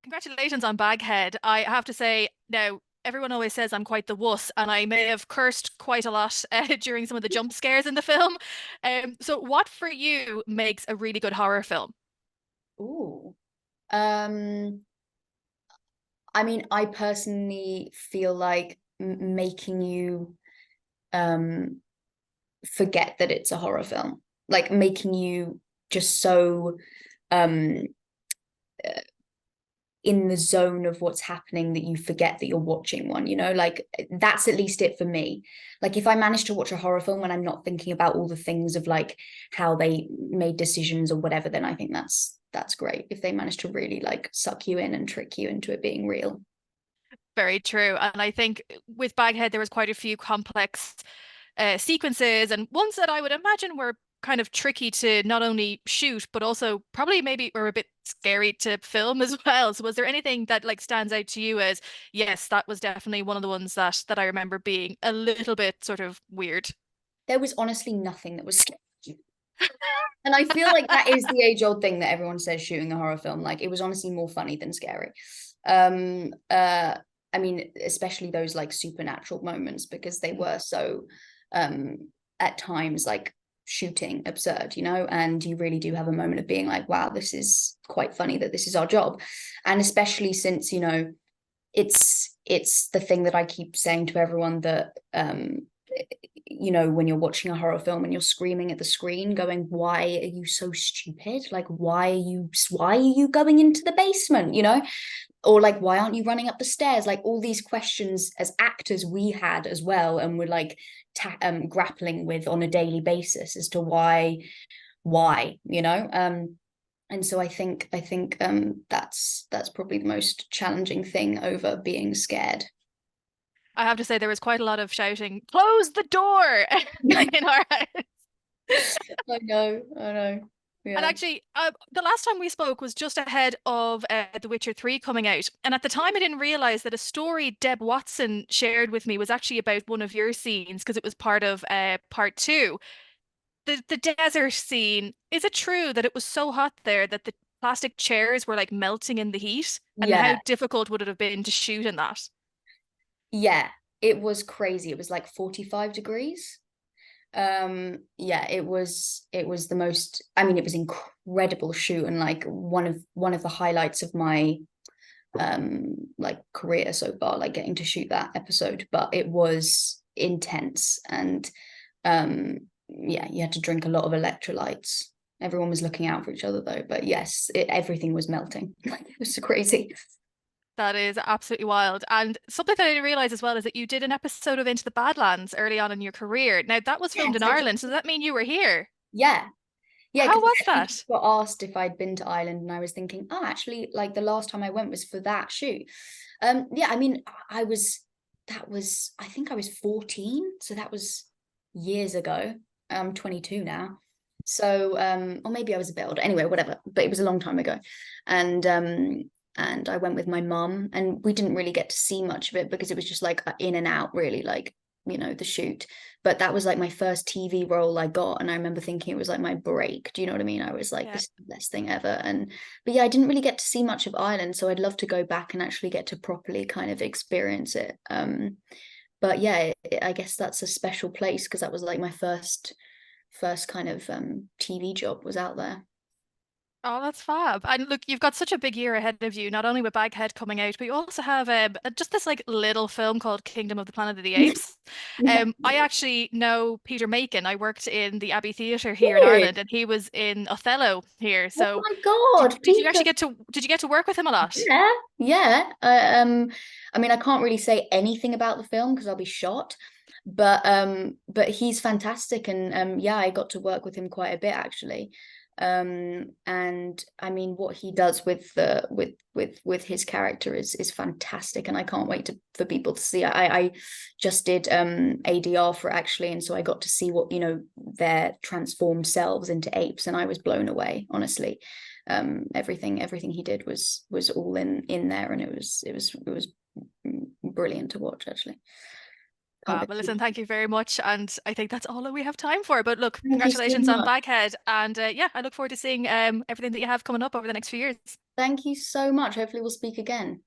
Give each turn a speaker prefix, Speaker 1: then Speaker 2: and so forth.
Speaker 1: Congratulations on Baghead. I have to say, now, everyone always says I'm quite the wuss, and I may have cursed quite a lot during some of the jump scares in the film. So, what for you makes a really good horror film?
Speaker 2: Ooh. Um, I mean, I personally feel like making you um forget that it's a horror film, like making you just so um in the zone of what's happening that you forget that you're watching one, like that's at least it for me. Like if I manage to watch a horror film and I'm not thinking about all the things of like how they made decisions or whatever, then I think that's great if they manage to really like suck you in and trick you into it being real.
Speaker 1: Very true. And I think with Baghead, there was quite a few complex sequences and ones that I would imagine were kind of tricky to not only shoot, but also probably maybe were a bit scary to film as well. So was there anything that like stands out to you as, yes, that was definitely one of the ones that I remember being a little bit sort of weird?
Speaker 2: There was honestly nothing that was scary. And I feel like that is the age-old thing that everyone says shooting a horror film. Like it was honestly more funny than scary. Um, uh, I mean, especially those like supernatural moments because they were so at times like shooting absurd, and you really do have a moment of being like, wow, this is quite funny that this is our job. And especially since, it's the thing that I keep saying to everyone that when you're watching a horror film and you're screaming at the screen going, why are you so stupid, like why are you going into the basement, or like why aren't you running up the stairs, like all these questions as actors we had as well, and we're like grappling with on a daily basis as to why. And so I think that's probably the most challenging thing over being scared.
Speaker 1: I have to say there was quite a lot of shouting, close the door in our house.
Speaker 2: I know.
Speaker 1: And
Speaker 2: Yeah.
Speaker 1: actually, the last time we spoke was just ahead of The Witcher 3 coming out. And at the time, I didn't realize that a story Deb Watson shared with me was actually about one of your scenes because it was part of part two. The desert scene. Is it true that it was so hot there that the plastic chairs were like melting in the heat? And how
Speaker 2: Yeah.
Speaker 1: difficult would it have been to shoot in that?
Speaker 2: Yeah. It was crazy. It was like 45 degrees. Yeah, it was the most, I mean, it was incredible shoot and like one of the highlights of my like career so far, like getting to shoot that episode. But it was intense and yeah, you had to drink a lot of electrolytes. Everyone was looking out for each other though, but yes, everything was melting. Like it was so crazy.
Speaker 1: That is absolutely wild. And something that I didn't realize as well is that you did an episode of Into the Badlands early on in your career. Now, that was filmed
Speaker 2: Yes,
Speaker 1: in
Speaker 2: I did.
Speaker 1: Ireland, so does that mean you were here?
Speaker 2: Yeah. Yeah,
Speaker 1: How
Speaker 2: because
Speaker 1: was
Speaker 2: I actually
Speaker 1: that?
Speaker 2: got asked if I'd been to Ireland, and I was thinking, oh, actually, like the last time I went was for that shoot. Yeah, I mean, I think I was 14, so that was years ago. I'm 22 now. So, or maybe I was a bit older. Anyway, whatever. But it was a long time ago. And I went with my mum, and we didn't really get to see much of it because it was just like in and out, really, like, the shoot. But that was like my first TV role I got, and I remember thinking it was like my break. Do you know what I mean? I was like,
Speaker 1: Yeah.
Speaker 2: this is the best thing ever. And but yeah, I didn't really get to see much of Ireland, so I'd love to go back and actually get to properly kind of experience it. But yeah, I guess that's a special place because that was like my first kind of TV job was out there.
Speaker 1: Oh, that's fab. And look, you've got such a big year ahead of you, not only with Baghead coming out, but you also have just this like little film called Kingdom of the Planet of the Apes.
Speaker 2: Yeah.
Speaker 1: I actually know Peter Macon. I worked in the Abbey Theatre here in
Speaker 2: Really?
Speaker 1: Ireland, and he was in Othello here.
Speaker 2: Oh
Speaker 1: So,
Speaker 2: my
Speaker 1: did
Speaker 2: God,
Speaker 1: did you actually
Speaker 2: Peter.
Speaker 1: get to work with him a lot?
Speaker 2: Yeah, yeah. I mean, I can't really say anything about the film because I'll be shot. But he's fantastic, and yeah, I got to work with him quite a bit actually. And I mean, what he does with the with his character is fantastic, and I can't wait for people to see. I just did ADR for it actually, and so I got to see what their transformed selves into apes, and I was blown away, honestly. Everything he did was all in there, and it was brilliant to watch actually. Can't
Speaker 1: Well,
Speaker 2: wait.
Speaker 1: listen, thank you very much. And I think that's all that we have time for. But look,
Speaker 2: Thank you so
Speaker 1: congratulations on
Speaker 2: much.
Speaker 1: Baghead. And yeah, I look forward to seeing everything that you have coming up over the next few years.
Speaker 2: Thank you so much. Hopefully we'll speak again.